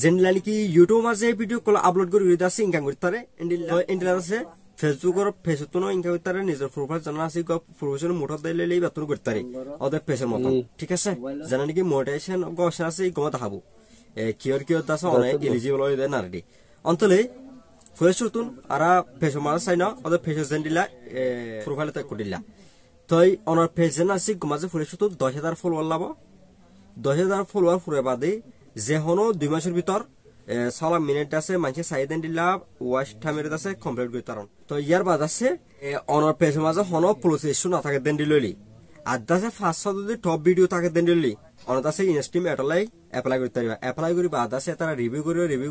Generally কি YouTube মাঝে video কল upload করে দিতে ইনকাম করতে পারে ইন্ডিলা আছে ফেসবুকের ফেসবুকও ইনকাম করতে পারে নিজের প্রোফাইল জানা আছে প্রফেশনাল মোটর দিলে বেতন করতে পারে ওদের পেশার মতন ঠিক আছে জানা নাকি মোটিভেশন গসা আছে গমা দেখাবো কিয়র আছে অনেক এলিজিবল হয়ে দেয় না রেডি অন্তলে ফেসবুক আর ফেসবুক মাঝে চাই না ওদের ফেসবুক জেন দিলা প্রোফাইল ত্যাগ করে দিলা তো ওনার ফেসবুক আছে মাঝে ফেসবুক 10,000 ফলোয়ার লাভ 10,000 ফলোয়ার ফুরে বাদে যে হনো 2 মাসের ভিতর 16 মিনিট আছে মানুষ চাইদেন দিলা ওয়াশ টাইমের আছে কমপ্লিট করতে পারেন তো ইয়ার বাদ আছে অনার পেজ মাঝে হনো প্রসেসও না থাকে দেন দিললি আর দাসে 500 যদি টপ ভিডিও থাকে দেন দিললি অনার আছে ইনস্ট্রিম এটলাই অ্যাপ্লাই করতে পারবে অ্যাপ্লাই করি বাদ আছে তারা রিভিউ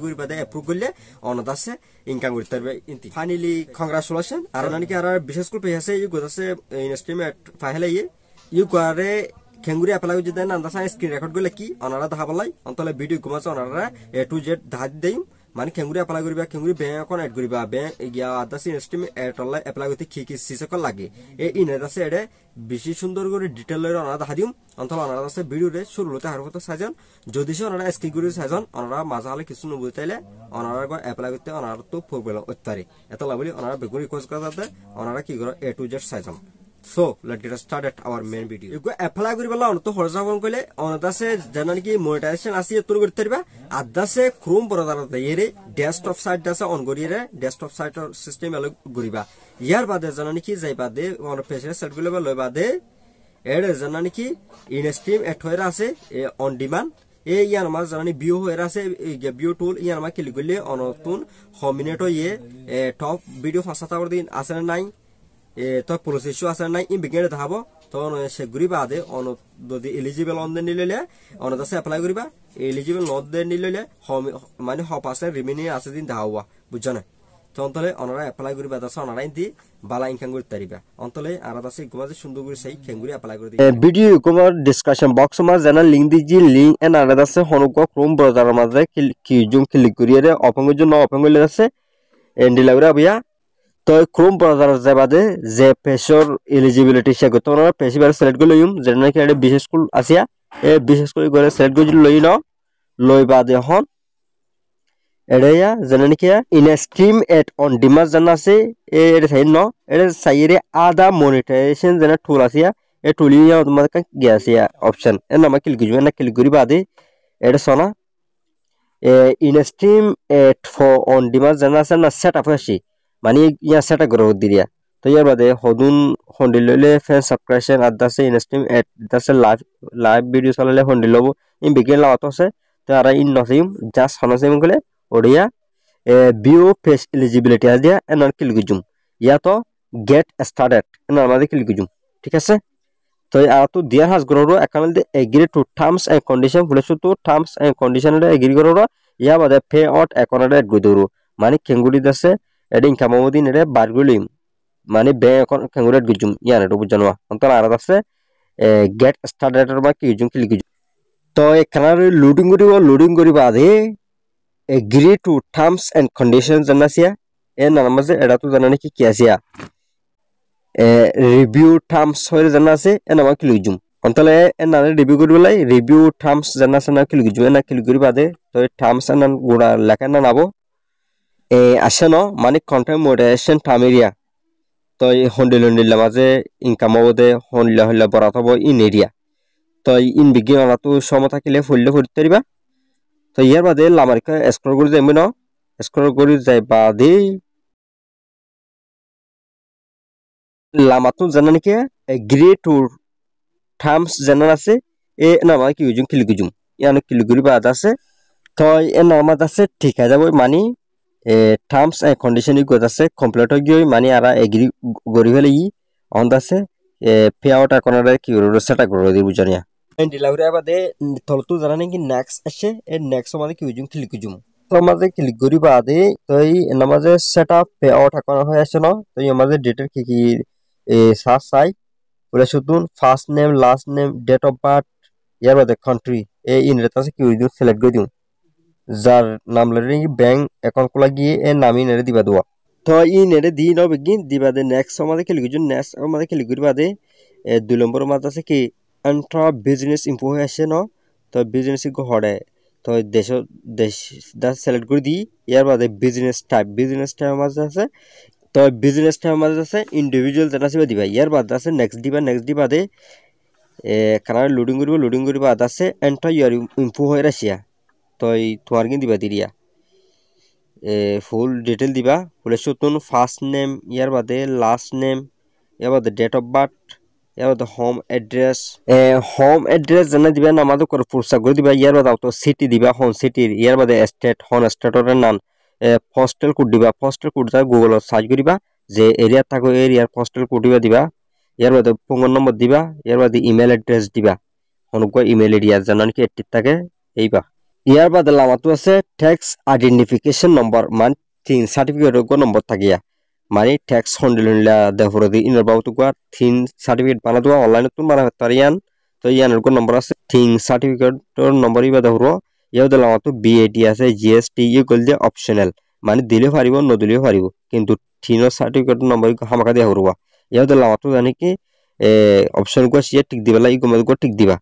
করি বাদে অ্যাপ্রুভ করলে অনার আছে ইনকাম করতে পারবে ফাইনালি কংগ্রাচুলেশন আর নাকি আর বিশেষ করে পেজ আছে ইউ গোদাসে ইনস্ট্রিম ফাইলে ইউ করে খেঙ্গুরি অ্যাপ্লাই যদি দেন আন্দাজ স্ক্রিন রেকর্ড করলে কি ওনারা দেখা পালাই অন্তলে ভিডিও ঘুমাচ্ছে ওনারা A to Z দেখা দিই মানে খেঙ্গুরি অ্যাপ্লাই করিবা খেঙ্গুরি ব্যাংক অ্যাকাউন্ট এড করিবা ব্যাংক ইয়া আদাস ইনস্ট্রিম এটলাই অ্যাপ্লাই করতে কি কি সিসকল লাগে এই ইনের আছে এডে বেশি সুন্দর করে ডিটেইল লয় ওনারা দেখা দিম অন্তলে ওনারা আছে ভিডিওরে শুরুতে হার মতো সাজান যদি সে ওনারা স্ক্রিন করে সাজান ওনারা মাঝা হলে কিছু নবুই তাইলে ওনারা অ্যাপ্লাই করতে ওনারা তো প্রবলেম উত্তারি এত লাভলি ওনারা বেগুন রিকোয়েস্ট করা যাতে ওনারা কি করে A to Z সাজান So let's get started our main video. You go apply kori bala on to horza kon kole on da se jana ki monetization asi etur korte riba adda se Chrome browser da yere desktop site da se on gori re desktop site system alo goriba yar bade jana ki jai bade on page re set gole ba loy bade ede jana ki in stream at hoira ase on demand e yan ma jana ni view hoira ase view tool yan ma click gole on tun hominate ye top video fasata or din ase nai তো প্রসেসও আছে নাই in বিগিনে দেখাবো তখন সে ঘুরিবা আদে on যদি eligible on then নিলে on দাসে অ্যাপ্লাই করিবা এলিজিবল নট দেন নিলে মানে 100% রিমেইনিং আছে দিন দেখাওয়া বুঝছ না তো অন্তলে অনরা অ্যাপ্লাই করিবা দাসে অনরা ইনতি বালা ইনকাম করতে পারিবা অন্তলে আর দাসে গুমাজে সুন্দর করে সেই খেঙ্গুরি অ্যাপ্লাই করে দিই ভিডিও কুমার ডিসকাশন বক্স মা জানা লিংক দিজি লিংক এন্ড আর দাসে হনুক ক্রোম ব্রাউজার মাঝে কি জুম ক্লিক করিয়ে ওপেন করে জন্য ওপেন করলে আছে এন্ডিলাগরা বিয়া তো ক্রোম ব্রাউজার যাবাদে যে পেজৰ এলিজিবিলিটি চেক করতে ওরা পেজ বার সিলেক্ট করে লইম যেন নাকি এটা বিশেষ করে আসিয়া এই বিশেষ করে করে সিলেক্ট করে লই ন লই বাদে হন এড়াইয়া যেন নাকি in stream at on demand জানা আছে এটা সাইন ন এটা সাইরে আদা মনিটাইজেশন যেন টুল আসিয়া এই টুলিয়া তোমার কা গিয়াসিয়া অপশন এর নাম ক্লিক করিবা না ক্লিক করি বাদে এটা সোনা in stream at for on demand জানা আছে না সেটআপ হইছি মানে ইয়া সেটা করে দিরিয়া তো ইয়ার বাদে হদুন হন্ডিল লইলে ফ্যান সাবস্ক্রিপশন আদাসে ইনস্ট্রিম এট দাসে লাইভ ভিডিও চালালে হন্ডিল লব ইন বিগিন লাওতো আছে তো আর ইন নসিম জাস্ট হনসিম গলে ওড়িয়া ভিউ পেজ এলিজিবিলিটি আ দিয়া এনর ক্লিক জুম ইয়া তো গেট স্টার্টেড এনর মাঝে ক্লিক জুম ঠিক আছে তো আর তো দিয়ার হাস গরো একাল দে agree to terms and condition বলেছো তো টার্মস এন্ড কন্ডিশন এ এগ্রি গরো ইয়া বাদে পে আউট অ্যাকাউন্ট এ গদুরু মানে খেঙ্গুড়ি দাসে এডিং কামামদিন এর বারগুলিম মানে ব্যাংক অ্যাকাউন্ট খেঙ্গুরেট গজুম ইয়ানা তো বুঝানো অন্তর আর আছে গেট স্টার্টেড বা কি জুম ক্লিক তো এখানে লোডিং করিবা আদে agree to terms and condition জানাসিয়া এ নামাজে এটা তো জানা নাকি কি আসিয়া রিভিউ টার্মস হয়ে জানা আছে এ নামা ক্লিক জুম অন্তলে এ নানে রিভিউ করিবলাই রিভিউ টার্মস জানাছে না ক্লিক জুম না ক্লিক করিবা আদে তো টার্মস এন্ড গোড়া লেখা না নাবো আসে ন মানে কন্টেন্ট মডারেশন টার্মেরিয়া তো হন্ডিল মাঝে ইনকাম হবদে হন্ডিলা বরাত হব ইন এরিয়া তো ইন বিজ্ঞান তো সময় থাকিলে ফুললে ফুটতে পারিবা তো ইয়ার বাদে লামারিকা স্ক্রল করে যাইব ন স্ক্রল করে যাই বাদে লামাতো জানা নাকি এগ্রি টু টার্মস জানা আছে এ নামা কি জুম ক্লিক জুম ইয়ানো ক্লিক করি বাদ আছে তো এ নামা আছে ঠিক আছে যাবো মানে টার্মস এন্ড কন্ডিশন ইকুয়াল আছে কমপ্লিট হই গই মানে আরা এগ্রি গরি হলে ই অন আছে পে আউট অ্যাকাউন্ট কি সেটা করে দি বুঝানিয়া এন্ড ডিলাউরি বাদে তলতু জানা নাকি নেক্সট আসে এ নেক্সট মানে কি জুম ক্লিক জুম তো মাঝে ক্লিক করি বাদে তো এই নামাজে সেটআপ পে আউট অ্যাকাউন্ট হয়ে আসে না তো এই মাঝে ডেটের কি সার্চ চাই বলে শুধু first name last name date of birth year বাদে কান্ট্রি এই ইনরেট আছে কি জুম সিলেক্ট করে দিও যার নাম লাগে ব্যাংক অ্যাকাউন্ট খোলা গিয়ে এর নামই নেড়ে দিবা দেওয়া তো ই নেড়ে দি ন বেগিন দিবা দে নেক্সট আমাদের ক্লিক করুন নেক্সট আমাদের ক্লিক করিবা দে 2 নম্বর মাঝে আছে কি আন্ট্রা বিজনেস ইনফো হয়ে আসে ন তো বিজনেস গো হড়ে তো দেশ দা সিলেক্ট করে দি ইয়ার বাদে বিজনেস টাইপ মাঝে আছে তো বিজনেস টাইপ মাঝে আছে ইন্ডিভিজুয়াল যেটা আছে দিবা ইয়ার বাদে আছে নেক্সট দিবা দে কানাডা লোডিং করিব আদা আছে এন্টার ইয়ার ইনফো হয় রাশিয়া তো তোমার কি দিবা দিরিয়া ফুল ডিটেল দিবা ফুলের সতুন ফার্স্ট নেম ইয়ার বাদে লাস্ট নেম ইয়ার বাদে ডেট অফ বার্থ ইয়ার বাদে হোম এড্রেস জানা দিবা নামাজও করে ফুরসা করে দিবা ইয়ার বাদে তো সিটি দিবা হন সিটির ইয়ার বাদে স্টেটর নাম পোস্টাল কোড দিবা পোস্টাল কোড যা গুগল সার্চ করিবা যে এরিয়া থাকো এরিয়ার পোস্টাল কোড দিবা ইয়ার বাদে ফোন নম্বর দিবা ইয়ার বাদে ইমেল এড্রেস দিবা অনুকো ইমেল এরিয়া জানা নাকি এটি থাকে এইবা ইয়ার বাদে লামাতো আছে ট্যাক্স আইডেন্টিফিকেশন নম্বর মানে থিং সার্টিফিকেট গো নম্বর থাকিয়া মানে ট্যাক্স হন্ডিলা দেহরে দি ইনার বাবু গো থিং সার্টিফিকেট বানা দোয়া অনলাইন তুন বানা তারিয়ান তো ইয়ানের গো নম্বর আছে থিং সার্টিফিকেট নম্বর ইবা দেহরো ইয়াও দে লামাতো বিএটি আছে জিএসটি ই গল দে অপশনাল মানে দিলে পারিব ন দিলেও পারিব কিন্তু থিনো সার্টিফিকেট নম্বর হামাকা দেহরবা ইয়াও দে লামাতো জানি কি অপশন গো সিয়া টিক দিবা লাই গো টিক দিবা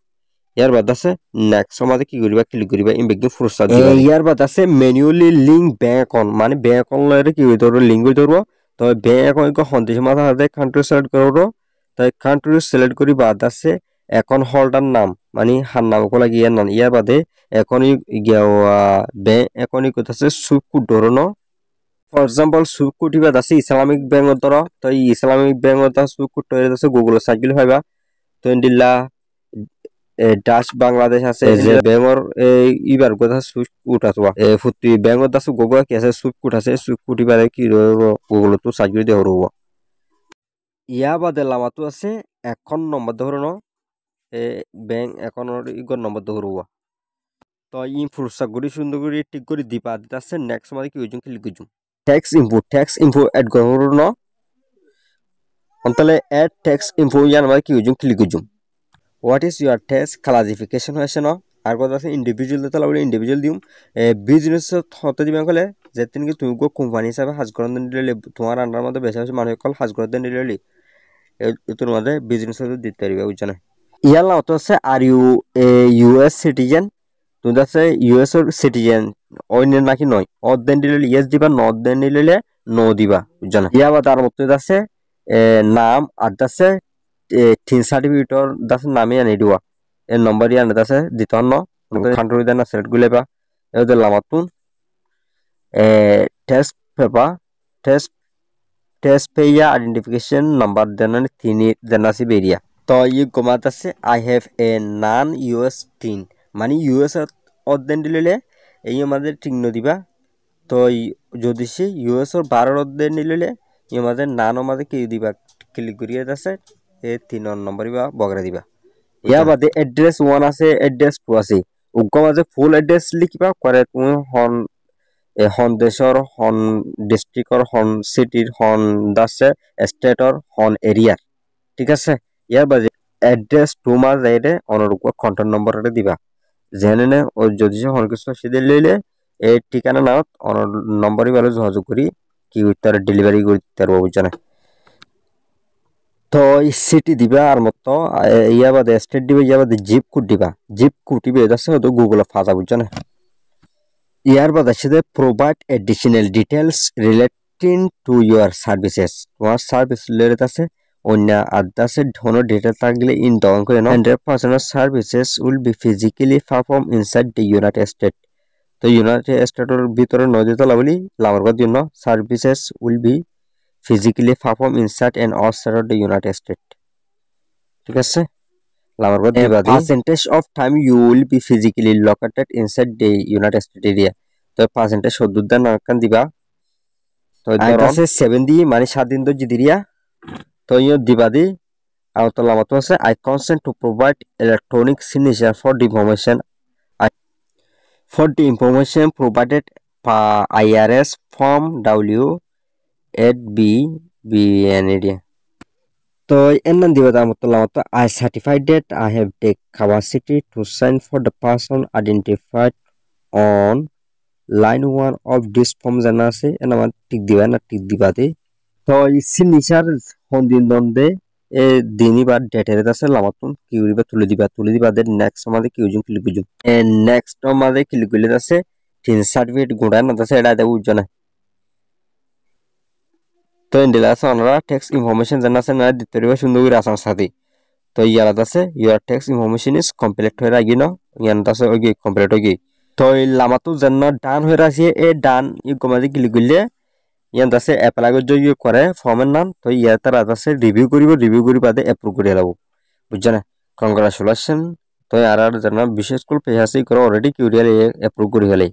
ইয়ার বাদ আছে নেক্সট সমাজে কি করিবা ক্লিক করিবা ইমবেগি ফুরসা দিবা ইয়ার বাদ আছে ম্যানুয়ালি লিংক ব্যাংক অ্যাকাউন্ট মানে ব্যাংক অ্যাকাউন্ট লয়রে কি হইতো লিংক হইতো তো ব্যাংক অ্যাকাউন্ট কো হন্দিস মাথা হাতে কান্ট্রি সিলেক্ট করো তাই কান্ট্রি সিলেক্ট করি বাদ আছে অ্যাকাউন্ট হোল্ডার নাম মানে হার নাম কো লাগি ইয়ার নাম ইয়ার বাদে এখন ব্যাংক অ্যাকাউন্ট কো আছে সুপ কো ধরনো ফর এক্সাম্পল সুপ কো দিবা আছে ইসলামিক ব্যাংক ধরো তো ইসলামিক ব্যাংক দা সুপ কো তৈরি আছে গুগল সার্চ দিলে পাইবা তো ইন্ডিলা ডাচ বাংলাদেশ আছে যে ব্যাঙর ইবার কথা সুইচ কুট আছে ফুটি ব্যাঙর দাস গোগো কি আছে সুইচ কুট আছে সুইচ কুটি বারে কি গুগল তো সার্চ করে দেহরব ইয়া বাদে লামাতো আছে এখন নম্বর ধরন ব্যাংক অ্যাকাউন্টর ইগর নম্বর ধরব তো ই ফুরসা গুড়ি সুন্দর করে টিক করে দিবা দিতে আছে নেক্সট মানে কি হইজুম ক্লিক করজুম ট্যাক্স ইনফো এড করন অন্তলে এড ট্যাক্স ইনফো ইয়ান মানে কি হইজুম ক্লিক করজুম what is your test classification হয়েছে ন আর কথা আছে ইন্ডিভিজুয়াল দিতে লাগলে ইন্ডিভিজুয়াল দিম বিজনেস হতে দিবা কলে যেদিন কি তুমি কোম্পানি হিসাবে হাজ করার দিন দিলে তোমার আন্ডার মধ্যে বেশি বেশি মানুষ কল হাজ করার দিন দিলে তোর মধ্যে বিজনেস দিতে পারবে বুঝছো না ইয়ার নাম তো আছে আর ইউ ইউএস সিটিজেন তুমি আছে ইউএস এর সিটিজেন অন্য নাকি নয় অর্ধেন দিলে ইয়েস দিবা নর্ধেন দিলে নো দিবা বুঝছো না ইয়া বা তার মধ্যে আছে নাম আর আছে থিন সার্টিফিকেটর দাস নামে আনি দিবা এর নম্বর ইয়ানে দাসে দিত ন কান্ট্রি দেনা সিলেক্ট গুলেবা এদের লামাতুন টেস্ট পেয়া আইডেন্টিফিকেশন নাম্বার দেনানি তিনি দেনাসি বেরিয়া তো ই গমাত আছে I have a non US TIN মানে ইউএস অর্ধেন দিলে এই আমাদের টিন দিবা তো যদি সে ইউএস এর 12 অর্ধেন দিলে এই আমাদের নান আমাদের কি দিবা ক্লিক করিয়ে আছে এই 3 নম্বর বা বগরা দিবা ইয়া বাদে এড্রেস 1 আছে এড্রেস 2 আছে উগ্গ মাঝে ফুল এড্রেস লিখিবা করে তুমি হন দেশর হন ডিস্ট্রিক্টর হন সিটির হন দাসে স্টেটর হন এরিয়ার ঠিক আছে ইয়ার বাদে এড্রেস 2 মাঝ যাইরে অনুরূপ কন্টাক্ট নম্বরটা দিবা জেনে ও যদি হন কিছু সিধে লইলে এই ঠিকানা নাও নম্বরই ভালো যোগাযোগ করি কি উত্তর ডেলিভারি করতে পারবো বুঝছ না তো সিটি দিবা আর মতো ইয়া বাদে স্টেট দিবা ইয়া বাদে জিপ কোড দিবা জিপ কোড দিবে যাচ্ছে তো গুগলে ফাজা বুঝছ না ইয়ার বাদে সাথে provide additional details relating to your services তোমার সার্ভিস রিলেটেড আছে অন্য আদাসে ধন ডিটেইল থাকলে ইন ডাউন করে নাও 100% services will be physically perform inside the United state তো ইউনাইটেড স্টেটের ভিতরে নদীতে লাভলি লামার জন্য services will be physically perform inside and outside of the United States. ঠিক আছে লামার বাদ দিবা percentage of time you will be physically located inside the United States area তো percentage 70 দান কান দিবা তো আছে 70 মানে 7 দিন তো জিদিরিয়া তো ইও দিবা দি আর তো লামা তো আছে I consent to provide electronic signature for the information provided by IRS form W 8B তো এর নাম দিবা দাম তো I certified that I have the capacity to sign for the person identified on line 1 of this form জানা আছে এর নাম টিক দিবা না টিক দিবা দে তো এই সিগনেচার হন্দিন দন্দে এ দিনই বা ডেটের আছে লামাতুন কিউরিবা তুলে দিবা দে নেক্সট আমাদের কিউজুম ক্লিক করুম নেক্সট আমাদের ক্লিক করলে আছে তিন সার্টিফিকেট গুড়া না আছে এটা দেব উজ্জনা তো ইন্ডিলা আছে ওনারা ট্যাক্স ইনফরমেশন জানা আছে না দিতে পারবে সুন্দর করে আসার সাথে তো ইয়ার আছে your tax information is complete হয়ে রাখি না ইয়ান আছে ওই কমপ্লিট হয়ে তো এই লামাতো যেন ডান হয়ে আছে এই ডান ই গমাদি ক্লিক করলে ইয়ান আছে এপ্লাই করে ফর্মের নাম তো ইয়ার তার আছে রিভিউ করি বাদে এপ্রুভ করে লাভ বুঝছ না কংগ্রাচুলেশন তো আর যেন বিশেষ করে পেহাসি করে অলরেডি কিউরিয়াল এপ্রুভ করে হলে